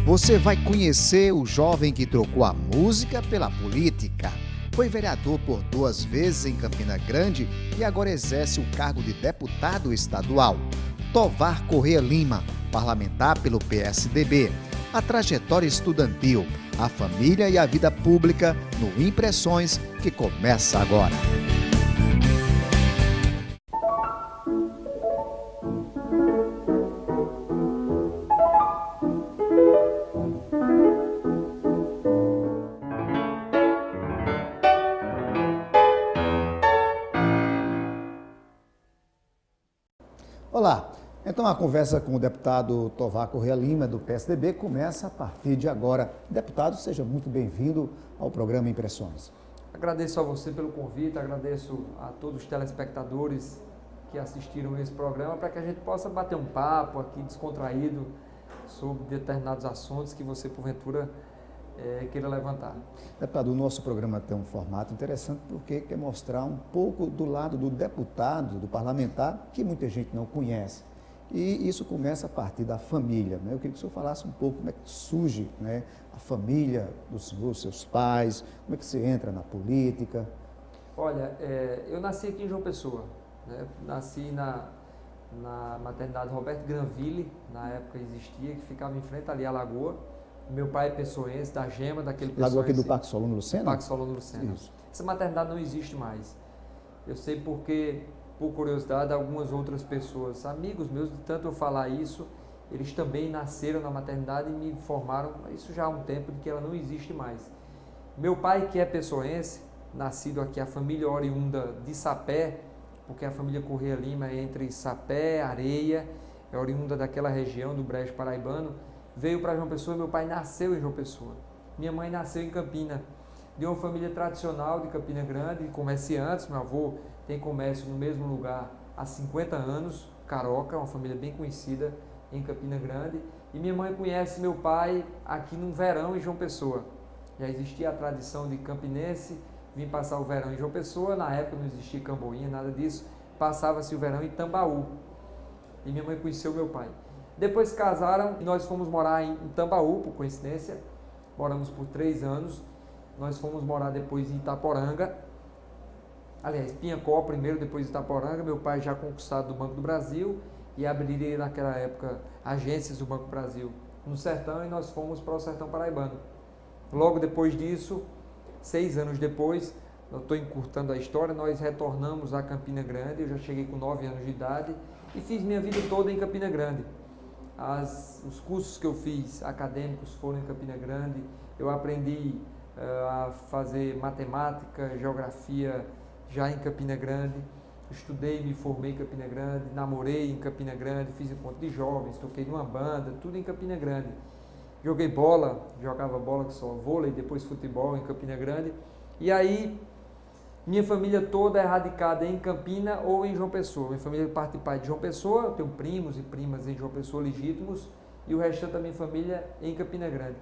Você vai conhecer o jovem que trocou a música pela política. Foi vereador por 2 vezes em Campina Grande e agora exerce o cargo de deputado estadual. Tovar Corrêa Lima, parlamentar pelo PSDB. A trajetória estudantil, a família e a vida pública no Impressões, que começa agora. Olá, então a conversa com o deputado Tovar Corrêa Lima, do PSDB, começa a partir de agora. Deputado, seja muito bem-vindo ao programa Impressões. Agradeço a você pelo convite, agradeço a todos os telespectadores que assistiram esse programa para que a gente possa bater um papo aqui descontraído sobre determinados assuntos que você, porventura, queira levantar. Deputado, o nosso programa tem um formato interessante porque quer mostrar um pouco do lado do deputado, do parlamentar, que muita gente não conhece. E isso começa a partir da família, né? Eu queria que o senhor falasse um pouco como é que surge, né, a família do senhor, seus pais, como é que você entra na política. Olha, eu nasci aqui em João Pessoa, né? Nasci na maternidade Roberto Granville, na época existia, que ficava em frente ali à Lagoa. Meu pai é pessoense, da Gema, daquele pessoense. Lagoa aqui do Parque Solano Lucena? Parque Solano Lucena. Isso. Essa maternidade não existe mais. Eu sei porque, por curiosidade, algumas outras pessoas, amigos meus, de tanto eu falar isso, eles também nasceram na maternidade e me informaram, isso já há um tempo, de que ela não existe mais. Meu pai, que é pessoense, nascido aqui, a família oriunda de Sapé, porque a família Corrêa Lima é entre Sapé, Areia, é oriunda daquela região do Brejo Paraibano, veio para João Pessoa. Meu pai nasceu em João Pessoa. Minha mãe nasceu em Campina, de uma família tradicional de Campina Grande, comerciantes. Meu avô tem comércio no mesmo lugar há 50 anos, Caroca, uma família bem conhecida em Campina Grande. E minha mãe conhece meu pai aqui no verão em João Pessoa. Já existia a tradição de campinense vir passar o verão em João Pessoa. Na época não existia Camboinha, nada disso. Passava-se o verão em Tambaú. E minha mãe conheceu meu pai. Depois se casaram e nós fomos morar em Tambaú, por coincidência. Moramos por 3 anos. Nós fomos morar depois em Itaporanga. Aliás, Piancó primeiro, depois Itaporanga. Meu pai já conquistado do Banco do Brasil e abriria naquela época agências do Banco do Brasil no Sertão, e nós fomos para o Sertão Paraibano. Logo depois disso, 6 anos depois, eu estou encurtando a história, nós retornamos a Campina Grande. Eu já cheguei com 9 anos de idade e fiz minha vida toda em Campina Grande. Os cursos que eu fiz acadêmicos foram em Campina Grande. Eu aprendi a fazer matemática, geografia já em Campina Grande. Estudei, me formei em Campina Grande, namorei em Campina Grande, fiz encontro de jovens, toquei numa banda, tudo em Campina Grande. Joguei bola, jogava bola que só vôlei, depois futebol em Campina Grande. E aí, minha família toda é radicada em Campina ou em João Pessoa. Minha família parte de pai de João Pessoa, eu tenho primos e primas em João Pessoa legítimos, e o restante da minha família em Campina Grande.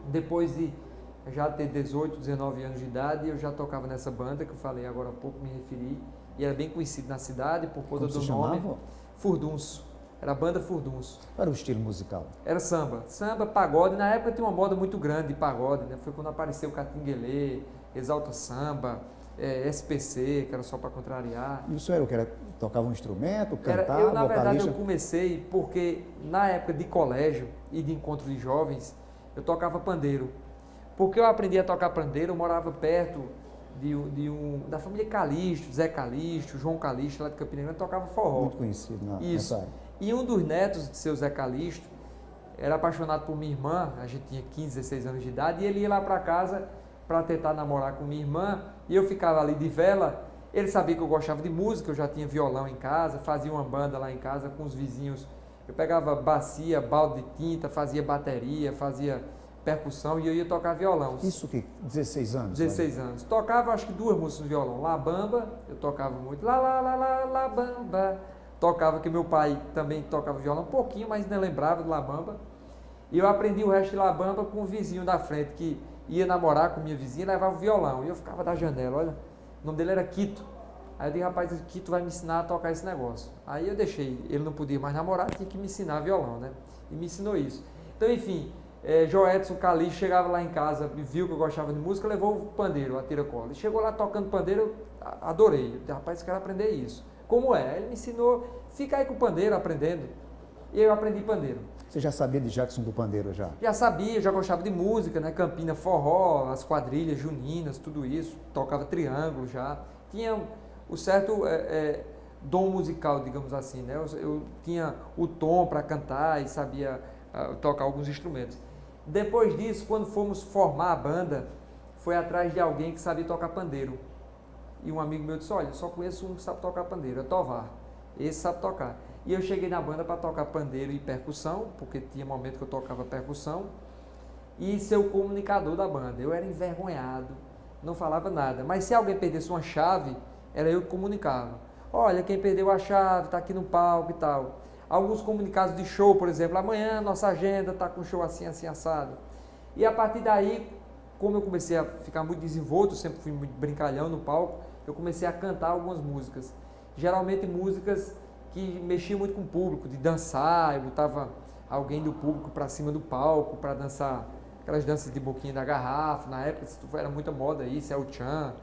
Depois de já ter 18, 19 anos de idade, eu já tocava nessa banda que eu falei agora há pouco, me referi, e era bem conhecido na cidade por conta do nome. Furdunço. Era a banda Furdunço. Qual era o estilo musical? Era samba. Samba, pagode. Na época tinha uma moda muito grande de pagode, né? Foi quando apareceu o Catinguelê, Exalta Samba, SPC, que era só para contrariar. E o senhor tocava um instrumento, cantava, eu, na verdade, vocalista? eu comecei porque na época de colégio e de encontro de jovens, eu tocava pandeiro. Porque eu aprendi a tocar pandeiro, eu morava perto da família Calixto, Zé Calixto, João Calixto, lá de Campina Grande, tocava forró. Muito conhecido nessa área. E um dos netos de seu Zé Calixto era apaixonado por minha irmã, a gente tinha 15, 16 anos de idade, e ele ia lá para casa para tentar namorar com minha irmã, e eu ficava ali de vela. Ele sabia que eu gostava de música, eu já tinha violão em casa, fazia uma banda lá em casa com os vizinhos. Eu pegava bacia, balde de tinta, fazia bateria, fazia percussão e eu ia tocar violão. Isso que 16 anos? 16 anos. Tocava acho que 2 músicas no violão. La Bamba, eu tocava muito. La Bamba. Tocava, que meu pai também tocava violão um pouquinho, mas ainda lembrava do La Bamba. E eu aprendi o resto de La Bamba com o vizinho da frente, que ia namorar com minha vizinha e levava o violão. E eu ficava da janela, olha, o nome dele era Quito. Aí eu disse, rapaz, Quito vai me ensinar a tocar esse negócio. Aí eu deixei, ele não podia mais namorar, tinha que me ensinar violão, né? E me ensinou isso. Então, enfim, Joedson Calixto chegava lá em casa, viu que eu gostava de música, levou o pandeiro, a tiracola. E chegou lá tocando pandeiro, eu adorei. Eu disse, rapaz, quero aprender isso. Como é? Ele me ensinou, fica aí com o pandeiro aprendendo. E eu aprendi pandeiro. Você já sabia de Jackson do Pandeiro já? Já sabia, já gostava de música, né? Campina, forró, as quadrilhas juninas, tudo isso. Tocava triângulo já. Tinha o certo dom musical, digamos assim, né? Eu tinha o tom para cantar e sabia tocar alguns instrumentos. Depois disso, quando fomos formar a banda, foi atrás de alguém que sabia tocar pandeiro. E um amigo meu disse, olha, só conheço um que sabe tocar pandeiro, é Tovar. Esse sabe tocar. E eu cheguei na banda para tocar pandeiro e percussão, porque tinha momento que eu tocava percussão, e ser o comunicador da banda. Eu era envergonhado, não falava nada. Mas se alguém perdesse uma chave, era eu que comunicava. Olha, quem perdeu a chave está aqui no palco e tal. Alguns comunicados de show, por exemplo, amanhã nossa agenda está com show assim, assim, assado. E a partir daí, como eu comecei a ficar muito desenvolto, sempre fui muito brincalhão no palco, eu comecei a cantar algumas músicas. Geralmente músicas que mexiam muito com o público, de dançar, eu botava alguém do público para cima do palco para dançar aquelas danças de boquinha da garrafa. Na época era muita moda isso, é o tchan.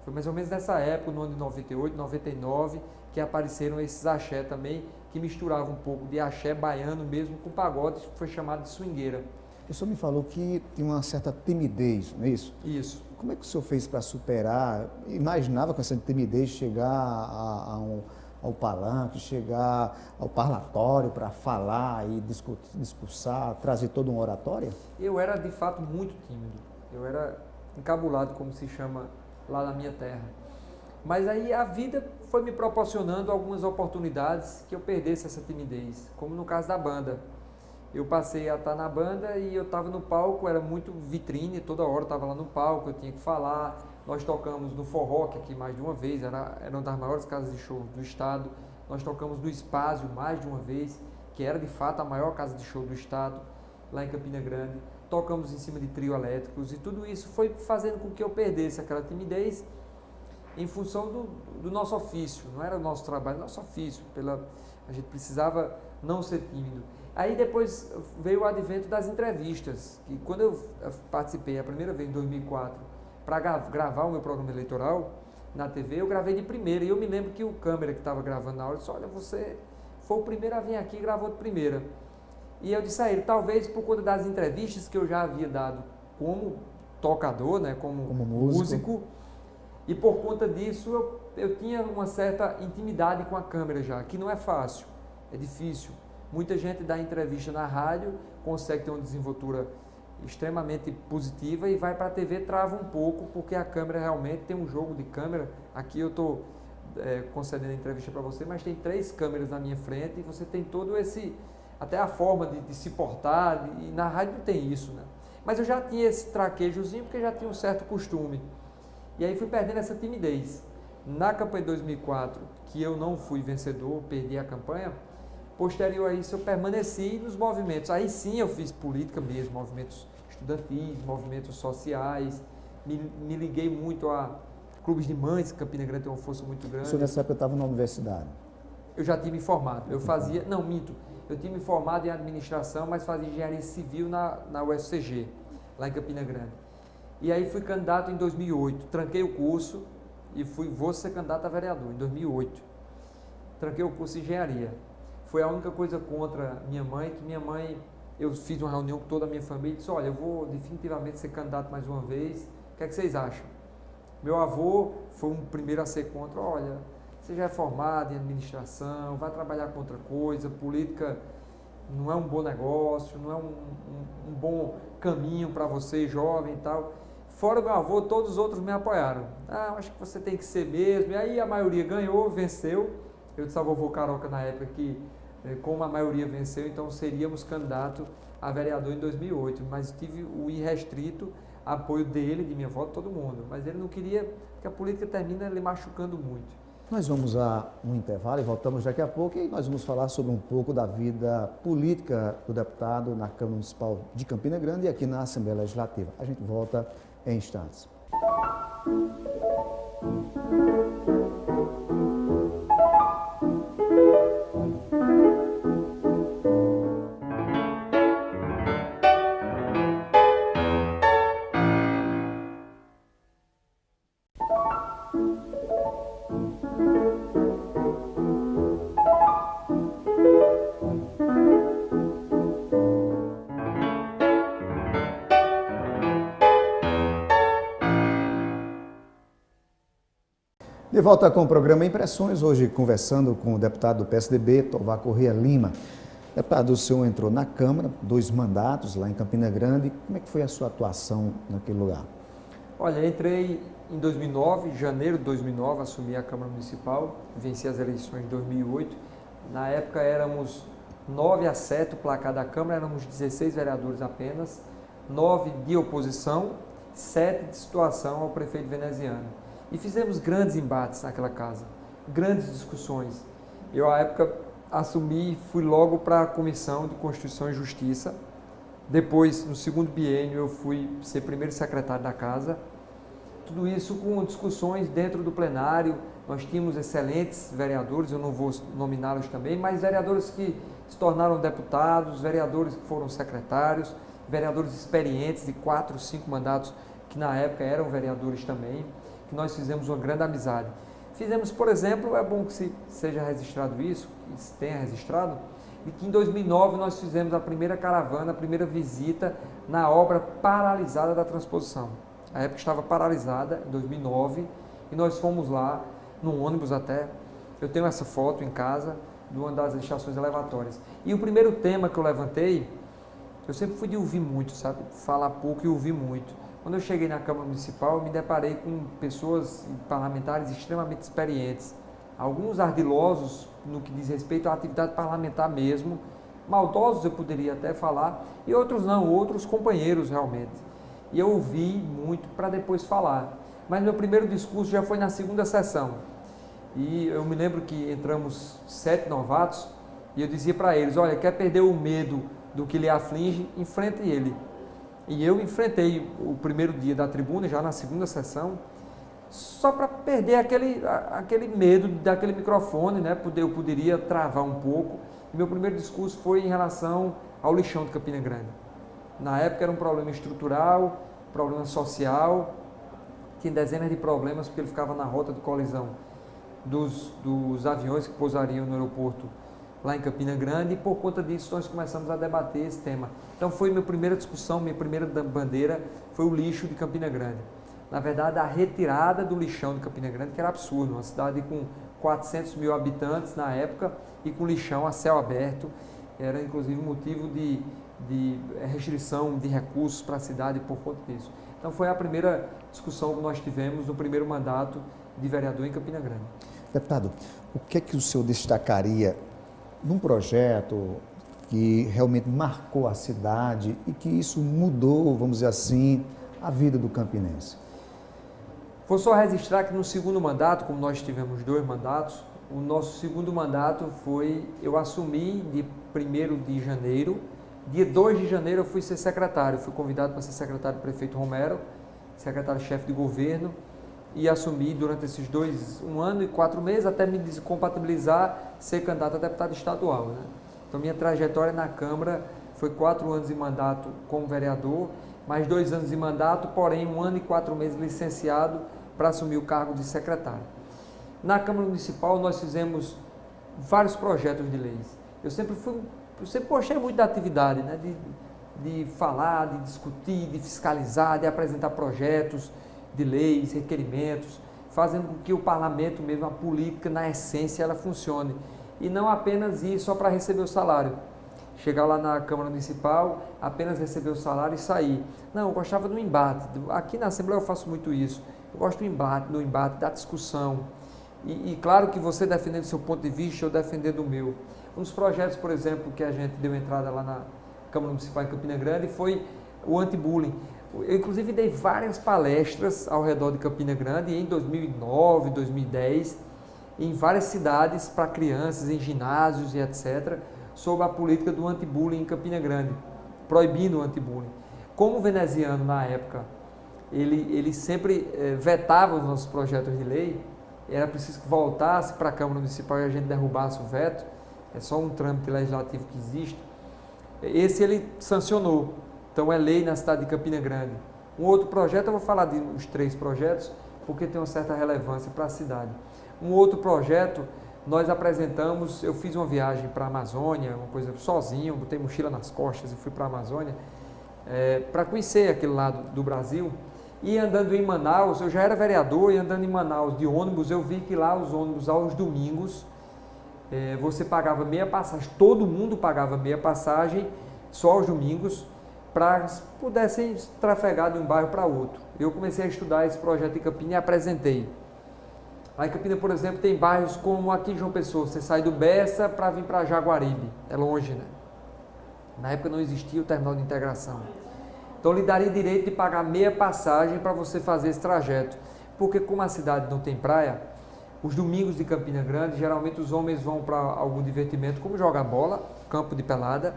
Foi mais ou menos nessa época, no ano de 98, 99, que apareceram esses axé também, que misturavam um pouco de axé baiano mesmo com pagode, que foi chamado de swingueira. O senhor me falou que tinha uma certa timidez, não é isso? Isso. Como é que o senhor fez para superar? Imaginava com essa timidez chegar ao palanque, chegar ao parlatório para falar e discursar, trazer todo um oratório? Eu era de fato muito tímido. Eu era encabulado, como se chama lá na minha terra. Mas aí a vida foi me proporcionando algumas oportunidades que eu perdesse essa timidez, como no caso da banda. Eu passei a estar na banda e eu estava no palco, era muito vitrine, toda hora eu estava lá no palco, eu tinha que falar. Nós tocamos no Forró, que aqui mais de uma vez, era uma das maiores casas de show do estado. Nós tocamos no Espásio mais de uma vez, que era de fato a maior casa de show do estado, lá em Campina Grande. Tocamos em cima de trio elétricos e tudo isso foi fazendo com que eu perdesse aquela timidez em função do nosso ofício. Não era o nosso trabalho, nosso ofício. A gente precisava não ser tímido. Aí depois veio o advento das entrevistas, que quando eu participei a primeira vez em 2004 para gravar o meu programa eleitoral na TV, eu gravei de primeira. E eu me lembro que o câmera que estava gravando na hora disse, olha, você foi o primeiro a vir aqui e gravou de primeira. E eu disse a ele, talvez por conta das entrevistas que eu já havia dado como tocador, né, como músico, e por conta disso eu tinha uma certa intimidade com a câmera já, que não é fácil, é difícil. Muita gente dá entrevista na rádio, consegue ter uma desenvoltura extremamente positiva e vai para a TV, trava um pouco, porque a câmera realmente tem um jogo de câmera. Aqui eu estou concedendo a entrevista para você, mas tem 3 câmeras na minha frente e você tem todo esse, até a forma de se portar, e na rádio não tem isso, né? Mas eu já tinha esse traquejozinho, porque já tinha um certo costume. E aí fui perdendo essa timidez. Na campanha de 2004, que eu não fui vencedor, perdi a campanha, posterior a isso eu permaneci nos movimentos. Aí sim eu fiz política mesmo, movimentos estudantis, movimentos sociais, me liguei muito a clubes de mães, Campina Grande tem uma força muito grande. O senhor nessa época estava na universidade? Eu já tinha me formado, eu tinha me formado em administração, mas fazia engenharia civil na UFCG, lá em Campina Grande. E aí fui candidato em 2008, tranquei o curso e vou ser candidato a vereador em 2008. Tranquei o curso de engenharia. Foi a única coisa contra minha mãe, que minha mãe, eu fiz uma reunião com toda a minha família e disse, olha, eu vou definitivamente ser candidato mais uma vez, o que é que vocês acham? Meu avô foi um primeiro a ser contra, olha, você já é formado em administração, vai trabalhar com outra coisa, política não é um bom negócio, não é um bom caminho para você jovem e tal. Fora o meu avô, todos os outros me apoiaram. Ah, acho que você tem que ser mesmo. E aí a maioria ganhou, venceu. Eu disse ao vovô Caroca na época que, como a maioria venceu, então seríamos candidato a vereador em 2008. Mas tive o irrestrito apoio dele, de minha avó, de todo mundo. Mas ele não queria que a política termine lhe machucando muito. Nós vamos a um intervalo e voltamos daqui a pouco e nós vamos falar sobre um pouco da vida política do deputado na Câmara Municipal de Campina Grande e aqui na Assembleia Legislativa. A gente volta em instantes. De volta com o programa Impressões, hoje conversando com o deputado do PSDB, Tovar Corrêa Lima. Deputado, o senhor entrou na Câmara, 2 mandatos lá em Campina Grande. Como é que foi a sua atuação naquele lugar? Olha, entrei em 2009, em janeiro de 2009, assumi a Câmara Municipal, venci as eleições em 2008. Na época éramos 9-7 o placar da Câmara, éramos 16 vereadores apenas, 9 de oposição, 7 de situação ao prefeito veneziano. E fizemos grandes embates naquela casa, grandes discussões. Eu, à época, assumi e fui logo para a Comissão de Constituição e Justiça. Depois, no segundo biênio, eu fui ser primeiro secretário da casa. Tudo isso com discussões dentro do plenário. Nós tínhamos excelentes vereadores, eu não vou nominá-los também, mas vereadores que se tornaram deputados, vereadores que foram secretários, vereadores experientes de 4, 5 mandatos, que na época eram vereadores também, que nós fizemos uma grande amizade. Fizemos, por exemplo, é bom que seja registrado isso, que se tenha registrado, e que em 2009 nós fizemos a primeira caravana, a primeira visita na obra paralisada da transposição. A época estava paralisada, em 2009, e nós fomos lá, num ônibus até, eu tenho essa foto em casa, de uma das estações elevatórias. E o primeiro tema que eu levantei, eu sempre fui de ouvir muito, sabe? Falar pouco e ouvir muito. Quando eu cheguei na Câmara Municipal, eu me deparei com pessoas parlamentares extremamente experientes, alguns ardilosos no que diz respeito à atividade parlamentar mesmo, maldosos eu poderia até falar, e outros não, outros companheiros realmente. E eu ouvi muito para depois falar. Mas meu primeiro discurso já foi na segunda sessão. E eu me lembro que entramos 7 novatos e eu dizia para eles, olha, quer perder o medo do que lhe aflige, enfrente ele. E eu enfrentei o primeiro dia da tribuna, já na segunda sessão, só para perder aquele medo daquele microfone, né? Eu poderia travar um pouco. E meu primeiro discurso foi em relação ao lixão de Campina Grande. Na época era um problema estrutural, problema social, tinha dezenas de problemas porque ele ficava na rota de colisão dos aviões que pousariam no aeroporto lá em Campina Grande, e por conta disso nós começamos a debater esse tema. Então foi minha primeira discussão, minha primeira bandeira foi o lixo de Campina Grande. Na verdade, a retirada do lixão de Campina Grande, que era absurdo, uma cidade com 400 mil habitantes na época e com lixão a céu aberto, era inclusive motivo de restrição de recursos para a cidade por conta disso. Então foi a primeira discussão que nós tivemos no primeiro mandato de vereador em Campina Grande. Deputado, o que é que o senhor destacaria num projeto que realmente marcou a cidade e que isso mudou, vamos dizer assim, a vida do campinense? Vou só registrar que no segundo mandato, como nós tivemos 2 mandatos, o nosso segundo mandato foi, eu assumi de 1º de janeiro, dia 2 de janeiro eu fui ser secretário, fui convidado para ser secretário do prefeito Romero, secretário-chefe de governo, e assumi durante esses 1 ano e 4 meses, até me descompatibilizar, ser candidato a deputado estadual, né? Então minha trajetória na Câmara foi 4 anos de mandato como vereador, mais 2 anos de mandato, porém 1 ano e 4 meses licenciado para assumir o cargo de secretário. Na Câmara Municipal nós fizemos vários projetos de leis. Eu sempre gostei muito da atividade, né? De falar, de discutir, de fiscalizar, de apresentar projetos de leis, requerimentos, fazendo com que o parlamento mesmo, a política na essência, ela funcione. E não apenas ir só para receber o salário. Chegar lá na Câmara Municipal, apenas receber o salário e sair. Não, eu gostava do embate. Aqui na Assembleia eu faço muito isso. Eu gosto do embate, da discussão. E claro que você defendendo do seu ponto de vista, eu defender do meu. Um dos projetos, por exemplo, que a gente deu entrada lá na Câmara Municipal em Campina Grande foi o anti-bullying. Eu, inclusive, dei várias palestras ao redor de Campina Grande em 2009, 2010, em várias cidades para crianças, em ginásios e etc., sobre a política do anti-bullying em Campina Grande, proibindo o anti-bullying. Como o veneziano, na época, ele sempre vetava os nossos projetos de lei, era preciso que voltasse para a Câmara Municipal e a gente derrubasse o veto, é só um trâmite legislativo que existe. Esse ele sancionou. Então é lei na cidade de Campina Grande. Um outro projeto, eu vou falar de uns 3 projetos, porque tem uma certa relevância para a cidade. Um outro projeto, nós apresentamos, eu fiz uma viagem para a Amazônia, uma coisa sozinho, botei mochila nas costas e fui para a Amazônia, para conhecer aquele lado do Brasil, E andando em Manaus, eu já era vereador, e andando em Manaus de ônibus, eu vi que lá os ônibus aos domingos, você pagava meia passagem, todo mundo pagava meia passagem, só aos domingos, para pudessem trafegar de um bairro para outro. Eu comecei a estudar esse projeto em Campina e apresentei. Lá em Campina, por exemplo, tem bairros como aqui em João Pessoa, você sai do Bessa para vir para Jaguaribe, é longe, né? Na época não existia o terminal de integração. Então lhe daria direito de pagar meia passagem para você fazer esse trajeto. Porque como a cidade não tem praia, os domingos de Campina Grande, geralmente os homens vão para algum divertimento, como jogar bola, campo de pelada,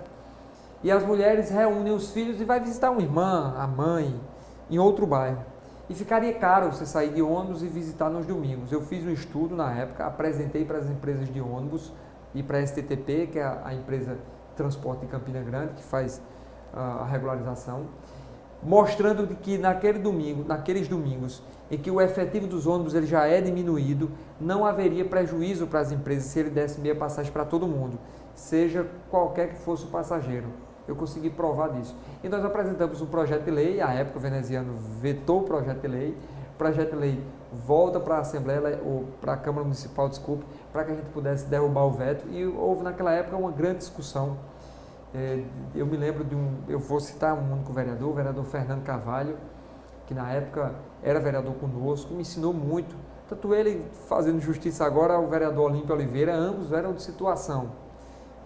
e as mulheres reúnem os filhos e vai visitar uma irmã, a mãe, em outro bairro. E ficaria caro você sair de ônibus e visitar nos domingos. Eu fiz um estudo na época, apresentei para as empresas de ônibus e para a STTP, que é a empresa de transporte de Campina Grande, que faz a regularização, mostrando que naqueles domingos em que o efetivo dos ônibus ele já é diminuído, não haveria prejuízo para as empresas se ele desse meia passagem para todo mundo, seja qualquer que fosse o passageiro. Eu consegui provar disso. E nós apresentamos um projeto de lei, à época o veneziano vetou o projeto de lei volta para a Assembleia, ou para a Câmara Municipal, desculpe, para que a gente pudesse derrubar o veto, e houve naquela época uma grande discussão. Eu me lembro eu vou citar um único vereador, o vereador Fernando Carvalho, que na época era vereador conosco, me ensinou muito, tanto ele fazendo justiça agora, o vereador Olímpio Oliveira, ambos eram de situação.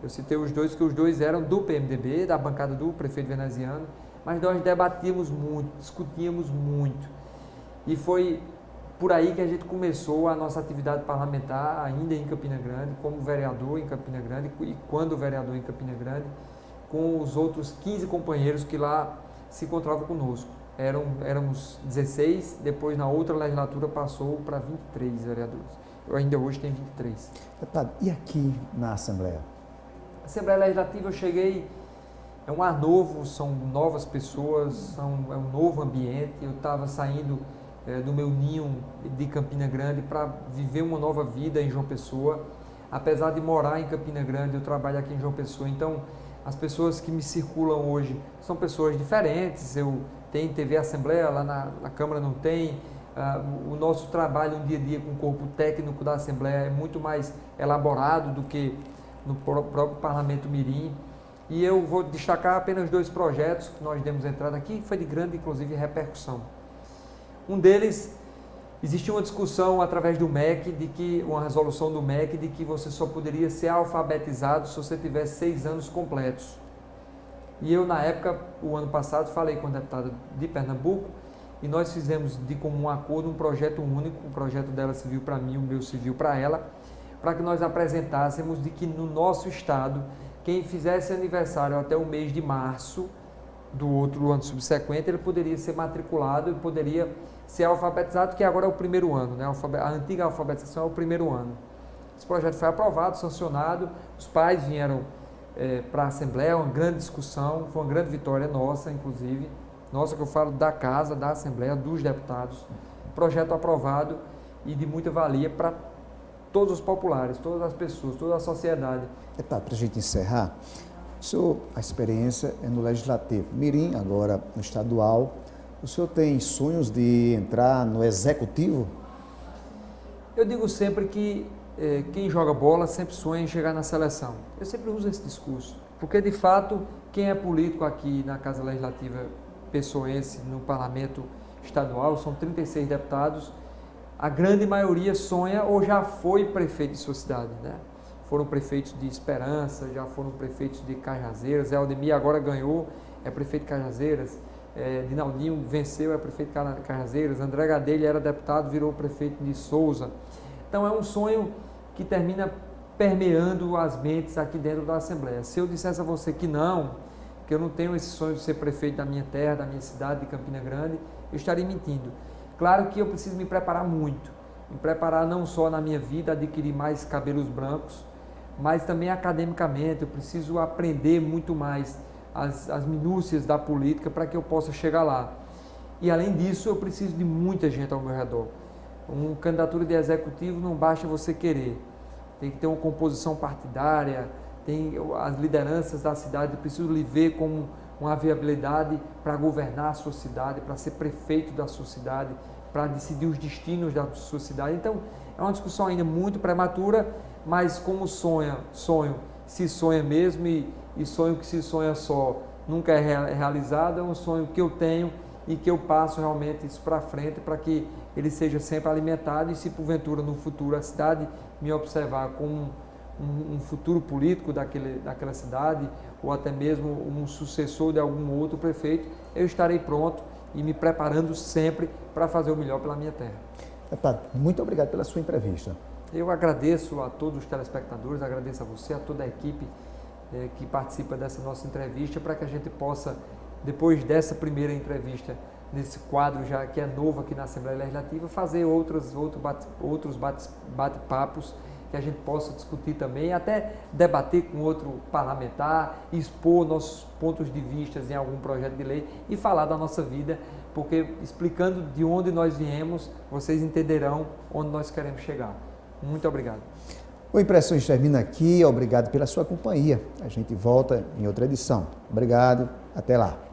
Eu citei os dois, que os dois eram do PMDB, da bancada do prefeito veneziano, mas nós debatíamos muito, discutíamos muito. E foi por aí que a gente começou a nossa atividade parlamentar, ainda em Campina Grande, como vereador em Campina Grande, e quando vereador em Campina Grande, com os outros 15 companheiros que lá se encontravam conosco. Éramos 16, depois na outra legislatura passou para 23 vereadores. Eu ainda hoje tenho 23. Deputado, e aqui na Assembleia? Assembleia Legislativa eu cheguei, é um ar novo, são novas pessoas, é um novo ambiente. Eu estava saindo do meu ninho de Campina Grande para viver uma nova vida em João Pessoa. Apesar de morar em Campina Grande, eu trabalho aqui em João Pessoa, então as pessoas que me circulam hoje são pessoas diferentes. Eu tenho TV Assembleia, lá na Câmara não tem. O nosso trabalho no dia a dia com o corpo técnico da Assembleia é muito mais elaborado do que no próprio Parlamento Mirim. E eu vou destacar apenas 2 projetos que nós demos entrada aqui, que foi de grande, inclusive, repercussão. Um deles, existia uma discussão através do MEC, uma resolução do MEC, de que você só poderia ser alfabetizado se você tivesse 6 anos completos. E eu, na época, o ano passado, falei com a deputada de Pernambuco, e nós fizemos de comum acordo um projeto único, o projeto dela civil para mim, o meu civil para ela, para que nós apresentássemos de que no nosso estado, quem fizesse aniversário até o mês de março do outro ano subsequente, ele poderia ser matriculado e poderia ser alfabetizado, que agora é o primeiro ano, né? A antiga alfabetização é o primeiro ano. Esse projeto foi aprovado, sancionado, os pais vieram para a Assembleia, uma grande discussão, foi uma grande vitória nossa, inclusive, nossa, que eu falo da Casa, da Assembleia, dos deputados, projeto aprovado e de muita valia para todos os populares, todas as pessoas, toda a sociedade. Deputado, para a gente encerrar, a experiência é no Legislativo, Mirim, agora no Estadual. O senhor tem sonhos de entrar no Executivo? Eu digo sempre que quem joga bola sempre sonha em chegar na seleção. Eu sempre uso esse discurso, porque de fato, quem é político aqui na Casa Legislativa pessoense, no Parlamento Estadual, são 36 deputados, a grande maioria sonha ou já foi prefeito de sua cidade, né? Foram prefeitos de Esperança, já foram prefeitos de Cajazeiras, Aldemir agora ganhou, é prefeito de Cajazeiras, Dinaldinho venceu, é prefeito de Cajazeiras, André Gadelha era deputado, virou prefeito de Souza. Então é um sonho que termina permeando as mentes aqui dentro da Assembleia. Se eu dissesse a você que eu não tenho esse sonho de ser prefeito da minha terra, da minha cidade, de Campina Grande, eu estaria mentindo. Claro que eu preciso me preparar muito, me preparar não só na minha vida, adquirir mais cabelos brancos, mas também academicamente. Eu preciso aprender muito mais as minúcias da política para que eu possa chegar lá. E além disso, eu preciso de muita gente ao meu redor. Uma candidatura de executivo não basta você querer, tem que ter uma composição partidária, tem as lideranças da cidade, eu preciso lhe ver como uma viabilidade para governar a sua cidade, para ser prefeito da sua cidade, para decidir os destinos da sua cidade. Então, é uma discussão ainda muito prematura, mas como sonho se sonha mesmo, e sonho que se sonha só nunca é realizado. É um sonho que eu tenho e que eu passo realmente isso para frente, para que ele seja sempre alimentado, e se porventura no futuro a cidade me observar como um futuro político daquela cidade, ou até mesmo um sucessor de algum outro prefeito, eu estarei pronto e me preparando sempre para fazer o melhor pela minha terra. Deputado, muito obrigado pela sua entrevista. Eu agradeço a todos os telespectadores, agradeço a você, a toda a equipe que participa dessa nossa entrevista, para que a gente possa, depois dessa primeira entrevista, nesse quadro já que é novo aqui na Assembleia Legislativa, fazer outros bate-papos, que a gente possa discutir também, até debater com outro parlamentar, expor nossos pontos de vista em algum projeto de lei e falar da nossa vida, porque explicando de onde nós viemos, vocês entenderão onde nós queremos chegar. Muito obrigado. O Impressões termina aqui. Obrigado pela sua companhia. A gente volta em outra edição. Obrigado. Até lá.